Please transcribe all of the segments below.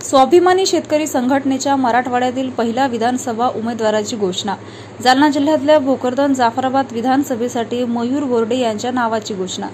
स्वाभिमानी शेतकरी संघटनेच्या मराठवाड्यातील पहिल्या विधानसभा उमेदवाराची घोषणा। जालना जिल्ह्यातल्या भोकरदन जाफराबाद विधानसभेसाठी मयूर बोर्डे यांच्या नावाची घोषणा।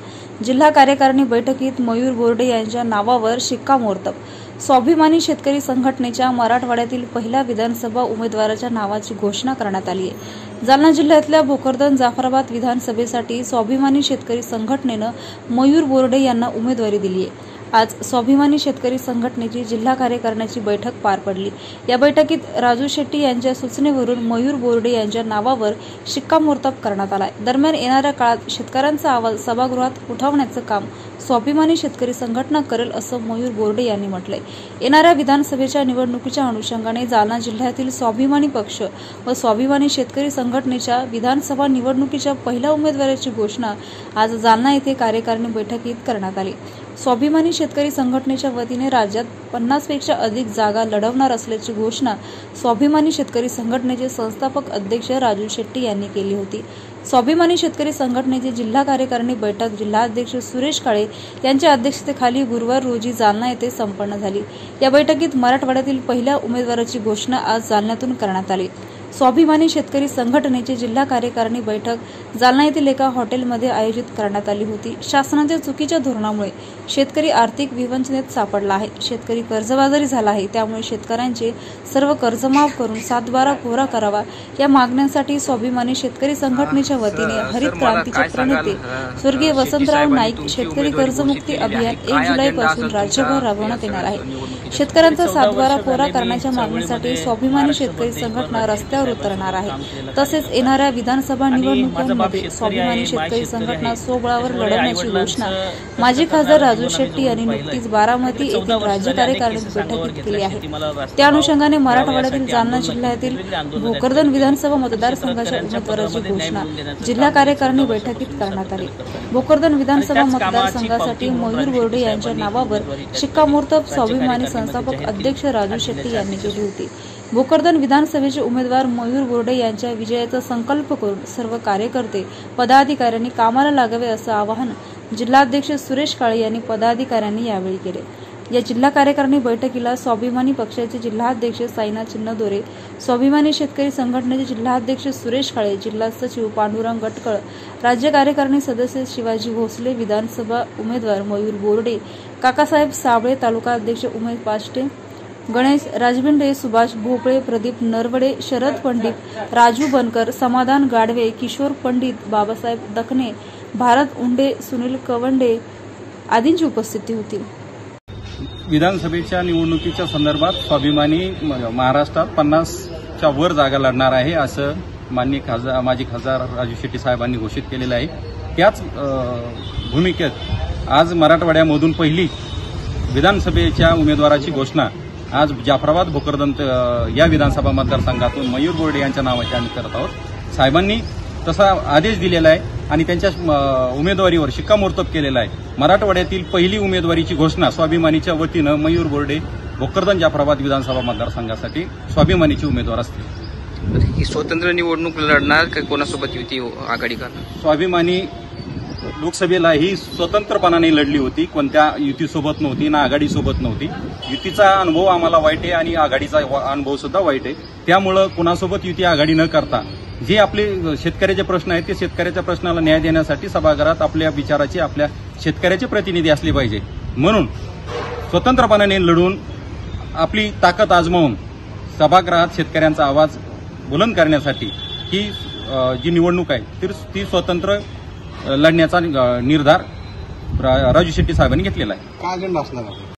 जिल्हा कार्यकारिणी बैठकीत मयूर बोर्डे यांच्या नावावर शिक्कामोर्तब। स्वाभिमानी शेतकरी संघटनेच्या मराठवाड्यातील पहिल्या विधानसभा उमेदवाराच्या नावाची घोषणा करण्यात आली आहे। जालना जिल्ह्यातल्या भोकरदन जाफराबाद विधानसभेसाठी स्वाभिमानी शेतकरी संघटनेनं मयूर बोर्डे यांना उमेदवारी दिली आहे। आज स्वाभिमानी शेतकरी संघटनेची जिल्हा कार्यकारिणीची बैठक पार पडली। या बैठकीत राजू शेट्टी यांच्या सूचनेवरून मयूर बोर्डे यांच्या नावावर शिक्कामोर्तब करण्यात आला। दरम्यान येणाऱ्या काळात शेतकऱ्यांचा आवाज सभागृहात उठवण्याचं काम स्वाभिमानी शेतकरी संघटना करेल असं मयूर बोर्डे यांनी म्हटलंय। येणाऱ्या विधानसभेच्या निवडणुकीच्या अनुषंगाने जालना जिल्ह्यातील स्वाभिमानी पक्ष व स्वाभिमानी शेतकरी संघटनेच्या विधानसभा निवडणुकीच्या पहिल्या उमेदवाराची घोषणा आज जालना येथे कार्यकारिणी बैठकीत करण्यात आली। स्वाभिमानी शेतकरी संघटनेच्या वतीने राज्यात 50 पेक्षा अधिक जागा लढवणार असल्याची घोषणा स्वाभिमानी शेतकरी संघटनेचे संस्थापक अध्यक्ष राजू शेट्टी यांनी केली होती। स्वाभिमानी शेतकरी संघटनेची जिल्हा कार्यकारिणी बैठक जिल्हाध्यक्ष सुरेश काळे यांच्या अध्यक्षतेखाली गुरुवार रोजी जालना येथे संपन्न झाली। या बैठकीत मराठवाड्यातील पहिल्या उमेदवाराची घोषणा आज जालन्यातून करण्यात आली। स्वाभिमानी शेतकरी संघटनेची जिल्हा कार्यकारिणी बैठक जालना येथील एका हॉटेलमध्ये आयोजित करण्यात आली होती। शासनाच्या चुकीच्या धोरणामुळे शेतकरी आर्थिक विवंचनेत सापडला आहे। शेतकरी कर्जबाजारी झाला आहे। त्यामुळे शेतकऱ्यांचे सर्व कर्ज माफ करून 7/12 कोरा करावा या मागण्यांसाठी स्वाभिमानी शेतकरी संघटनेच्या वतीने हरित क्रांतीचे प्रणेते स्वर्गीय वसंतराव नाईक शेतकरी कर्जमुक्ती अभियान 1 जुलैपासून राज्यभर राबवण्यात येणार आहे। शेतकऱ्यांचा 7/12 कोरा करण्याच्या मागणीसाठी स्वाभिमानी शेतकरी संघटना रस्त्यावर उतरणार आहे। तसेच येणाऱ्या विधानसभा निवडणुकांमध्ये स्वाभिमानी शेतकरी संघटना स्वबळावर लढवण्याची घोषणा माजी खासदार राजू शेट्टी यांनी नुकतीच बारामती येथील राज्य कार्यकारिणी बैठकीत केली आहे। त्या अनुषंगाने मराठवाड्यातील जालना जिल्ह्यातील भोकरदन विधानसभा मतदारसंघाच्या उमेदवाराची घोषणा जिल्हा कार्यकारिणी बैठकीत करण्यात आली। भोकरदन विधानसभा मतदारसंघासाठी मयूर बोर्डे यांच्या नावावर शिक्कामोर्तब स्वाभिमानी संस्थापक अध्यक्ष राजू शेट्टी यांनी केली होती। भोकरदन विधानसभेचे उमेदवार मयूर बोर्डे यांच्या विजयाचा संकल्प करून सर्व कार्यकर्ते पदाधिकाऱ्यांनी कामाला लागावे असं आवाहन जिल्हाध्यक्ष सुरेश काळे यांनी पदाधिकाऱ्यांनी यावेळी केले। या जिल्हा कार्यकारिणी बैठकीला स्वाभिमानी पक्षाचे जिल्हाध्यक्ष साईनाथ चिन्नदोरे, स्वाभिमानी शेतकरी संघटनेचे जिल्हाध्यक्ष सुरेश काळे, जिल्हा सचिव पांडुरंग गटकळ, राज्य कार्यकारिणी सदस्य शिवाजी भोसले, विधानसभा उमेदवार मयूर बोर्डे, काकासाहेब साबळे, तालुका अध्यक्ष उमेश पाष्टे, गणेश राजबिंडे, सुभाष भोपळे, प्रदीप नरवडे, शरद पंडित, राजू बनकर, समाधान गाडवे, किशोर पंडित, बाबासाहेब दखने, भारत उंडे, सुनील कवंडे आदींची उपस्थिती होती। विधानसभेच्या निवडणुकीच्या संदर्भात स्वाभिमानी महाराष्ट्रात 50च्या वर जागा लढणार आहे असं माजी खासदार राजू शेट्टी साहेबांनी घोषित केलेलं आहे। त्याच भूमिकेत आज मराठवाड्यामधून पहिली विधानसभेच्या उमेदवाराची घोषणा आज जाफराबाद भोकरदन या विधानसभा मतदारसंघातून मयूर बोर्डे यांच्या नावाची आम्ही करत आहोत। साहेबांनी तसा आदेश दिलेला आहे आणि त्यांच्या उमेदवारीवर शिक्कामोर्तब केलेला आहे। मराठवाड्यातील पहिली उमेदवारीची घोषणा स्वाभिमानीच्या वतीनं मयूर बोर्डे भोकरदन जाफराबाद विधानसभा मतदारसंघासाठी स्वाभिमानीचे उमेदवार असतील। ही स्वतंत्र निवडणूक लढणार का कोणासोबत युती आघाडी करणार? स्वाभिमानी लोकसभेला ही स्वतंत्रपणाने लढली होती, कोणत्या युतीसोबत नव्हती ना आघाडीसोबत नव्हती। युतीचा अनुभव आम्हाला वाईट आहे आणि आघाडीचा अनुभव सुद्धा वाईट आहे। त्यामुळे कुणासोबत युती आघाडी न करता जे आपले शेतकऱ्याचे प्रश्न आहेत ते शेतकऱ्याच्या प्रश्नाला न्याय देण्यासाठी सभागृहात आपल्या विचाराचे आपल्या शेतकऱ्याचे प्रतिनिधी असले पाहिजे। म्हणून स्वतंत्रपणाने लढून आपली ताकद आजमावून सभागृहात शेतकऱ्यांचा आवाज बुलंद करण्यासाठी ही जी निवडणूक आहे ती स्वतंत्र लढण्याचा निर्धार राजू शेट्टी साहेबांनी घेतलेला आहे। काय अजेंडा असणार आहे?